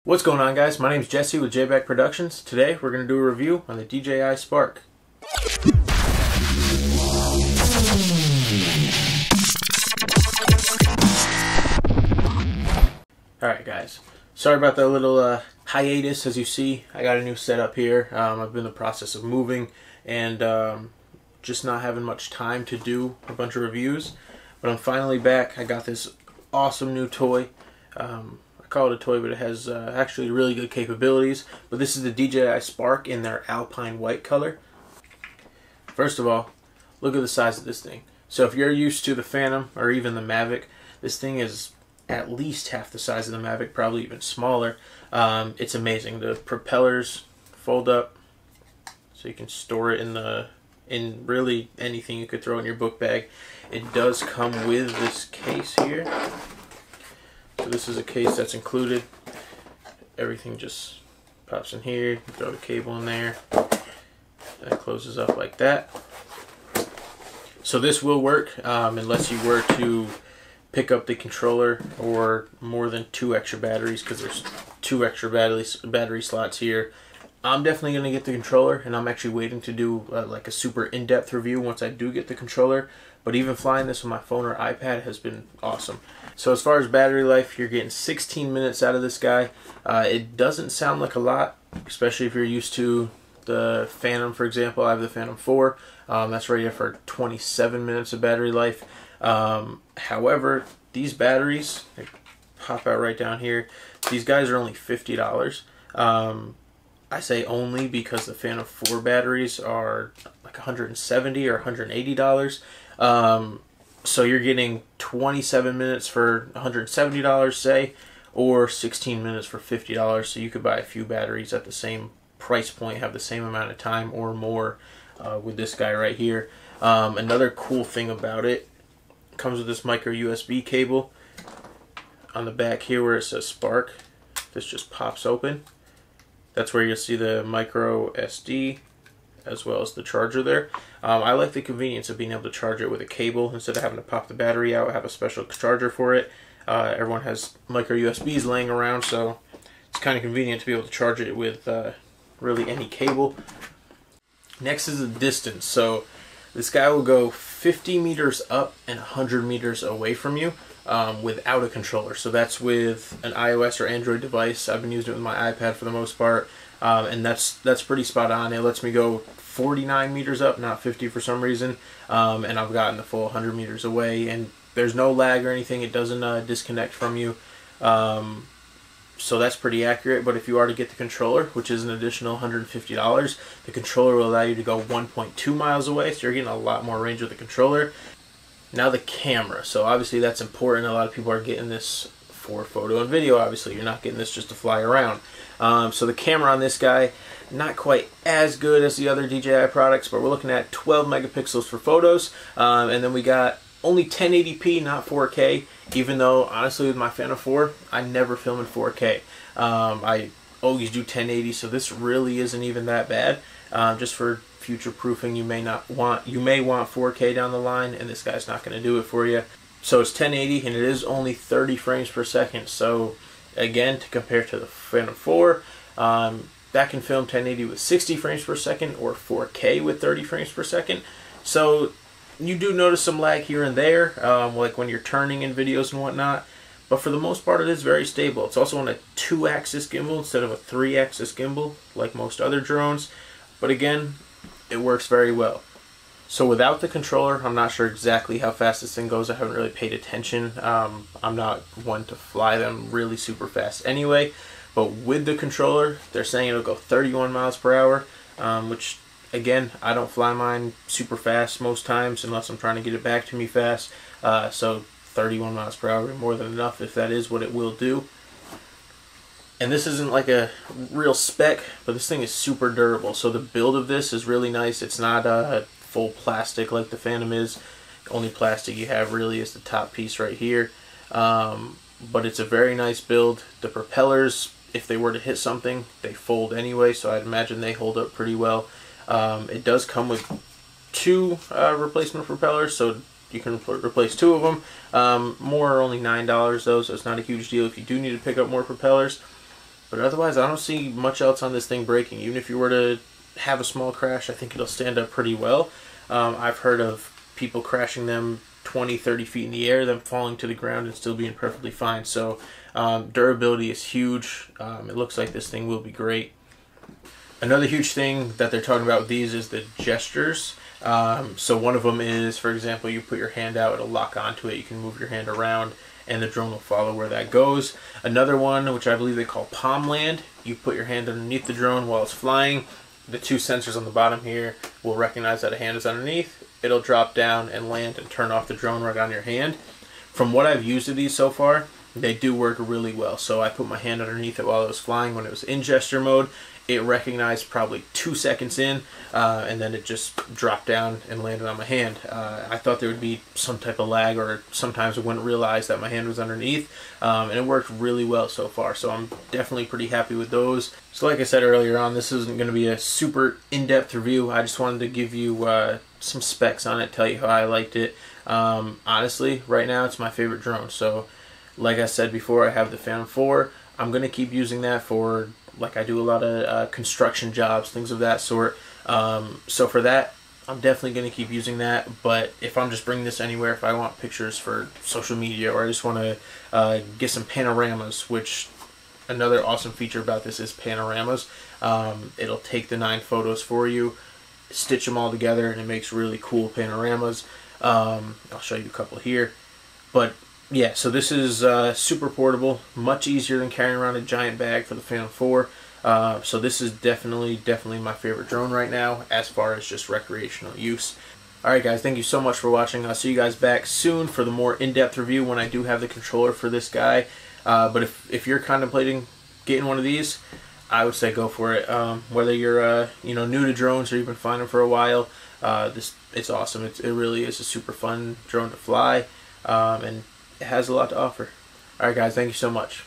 What's going on, guys? My name is Jesse with JBack Productions. Today we're going to do a review on the DJI Spark. Alright guys, sorry about that little hiatus. As you see, I got a new setup here. I've been in the process of moving and just not having much time to do a bunch of reviews. But I'm finally back. I got this awesome new toy. I call it a toy, but it has actually really good capabilities. But this is the DJI Spark in their Alpine white color. First of all, look at the size of this thing. So if you're used to the Phantom or even the Mavic, this thing is at least half the size of the Mavic, probably even smaller. It's amazing. The propellers fold up so you can store it in really anything you could throw in your book bag. It does come with this case here. So this is a case that's included. Everything just pops in here. You throw the cable in there. And it closes up like that. So this will work unless you were to pick up the controller or more than 2 extra batteries, because there's 2 extra battery slots here. I'm definitely going to get the controller, and I'm actually waiting to do like a super in-depth review once I do get the controller. But even flying this with my phone or iPad has been awesome. So as far as battery life, you're getting 16 minutes out of this guy. It doesn't sound like a lot, especially if you're used to the Phantom, for example. I have the Phantom 4. That's rated for 27 minutes of battery life. However, these batteries, they pop out right down here. These guys are only $50. I say only because the Phantom 4 batteries are like $170 or $180. So you're getting 27 minutes for $170, say, or 16 minutes for $50. So you could buy a few batteries at the same price point, have the same amount of time or more with this guy right here. Another cool thing about it, comes with this micro USB cable on the back here where it says Spark. This just pops open. That's where you'll see the micro SD as well as the charger there. I like the convenience of being able to charge it with a cable instead of having to pop the battery out. I have a special charger for it. Everyone has micro USBs laying around, so it's kind of convenient to be able to charge it with really any cable. Next is the distance. So this guy will go 50 meters up and 100 meters away from you without a controller. So that's with an iOS or Android device. I've been using it with my iPad for the most part, and that's pretty spot on. It lets me go 49 meters up, not 50 for some reason, and I've gotten the full 100 meters away, and there's no lag or anything. It doesn't disconnect from you. So that's pretty accurate. But if you are to get the controller, which is an additional $150, the controller will allow you to go 1.2 miles away, so you're getting a lot more range with the controller. Now the camera. So obviously that's important. A lot of people are getting this for photo and video. Obviously you're not getting this just to fly around. So the camera on this guy, not quite as good as the other DJI products, but we're looking at 12 megapixels for photos, and then we got only 1080p, not 4K, even though honestly with my Phantom 4 I never film in 4K. I always do 1080, so this really isn't even that bad. Just for future proofing, you may want 4K down the line, and this guy's not going to do it for you. So it's 1080, and it is only 30 frames per second. So again, to compare to the Phantom 4, that can film 1080 with 60 frames per second or 4K with 30 frames per second. So you do notice some lag here and there, like when you're turning in videos and whatnot. But for the most part, it is very stable. It's also on a 2-axis gimbal instead of a 3-axis gimbal, like most other drones. But again, it works very well. So without the controller, I'm not sure exactly how fast this thing goes. I haven't really paid attention. I'm not one to fly them really super fast anyway. But with the controller, they're saying it'll go 31 miles per hour, which, again, I don't fly mine super fast most times unless I'm trying to get it back to me fast. So 31 miles per hour is more than enough if that is what it will do. And this isn't like a real spec, but this thing is super durable. So the build of this is really nice. It's not full plastic like the Phantom is. The only plastic you have really is the top piece right here. But it's a very nice build. The propellers, if they were to hit something, they fold anyway, so I'd imagine they hold up pretty well. It does come with 2 replacement propellers, so you can replace 2 of them. More are only $9 though, so it's not a huge deal if you do need to pick up more propellers. But otherwise, I don't see much else on this thing breaking. Even if you were to have a small crash, I think it'll stand up pretty well. I've heard of people crashing them 20, 30 feet in the air, them falling to the ground and still being perfectly fine. So durability is huge. It looks like this thing will be great. Another huge thing that they're talking about with these is the gestures. So one of them is, for example, you put your hand out, it'll lock onto it, you can move your hand around, and the drone will follow where that goes. Another one, which I believe they call palm land, you put your hand underneath the drone while it's flying. The two sensors on the bottom here will recognize that a hand is underneath. It'll drop down and land and turn off the drone right on your hand. From what I've used of these so far, they do work really well. So I put my hand underneath it while it was flying when it was in gesture mode. It recognized probably 2 seconds in, and then it just dropped down and landed on my hand. I thought there would be some type of lag, or sometimes I wouldn't realize that my hand was underneath, and it worked really well so far. So I'm definitely pretty happy with those. So like I said earlier on, this isn't going to be a super in-depth review. I just wanted to give you some specs on it, tell you how I liked it. Honestly, right now it's my favorite drone. So like I said before, I have the Phantom 4. I'm going to keep using that for, like, I do a lot of construction jobs, things of that sort. So for that, I'm definitely going to keep using that. But if I'm just bringing this anywhere, if I want pictures for social media, or I just want to get some panoramas, which another awesome feature about this is panoramas. It'll take the 9 photos for you, stitch them all together, and it makes really cool panoramas. I'll show you a couple here. But yeah, so this is super portable, much easier than carrying around a giant bag for the Phantom 4. So this is definitely my favorite drone right now as far as just recreational use. Alright guys, thank you so much for watching. I'll see you guys back soon for the more in-depth review when I do have the controller for this guy. But if you're contemplating getting one of these, I would say go for it. Whether you're new to drones or you've been flying them for a while, it's awesome. It really is a super fun drone to fly, and it has a lot to offer. Alright guys, thank you so much.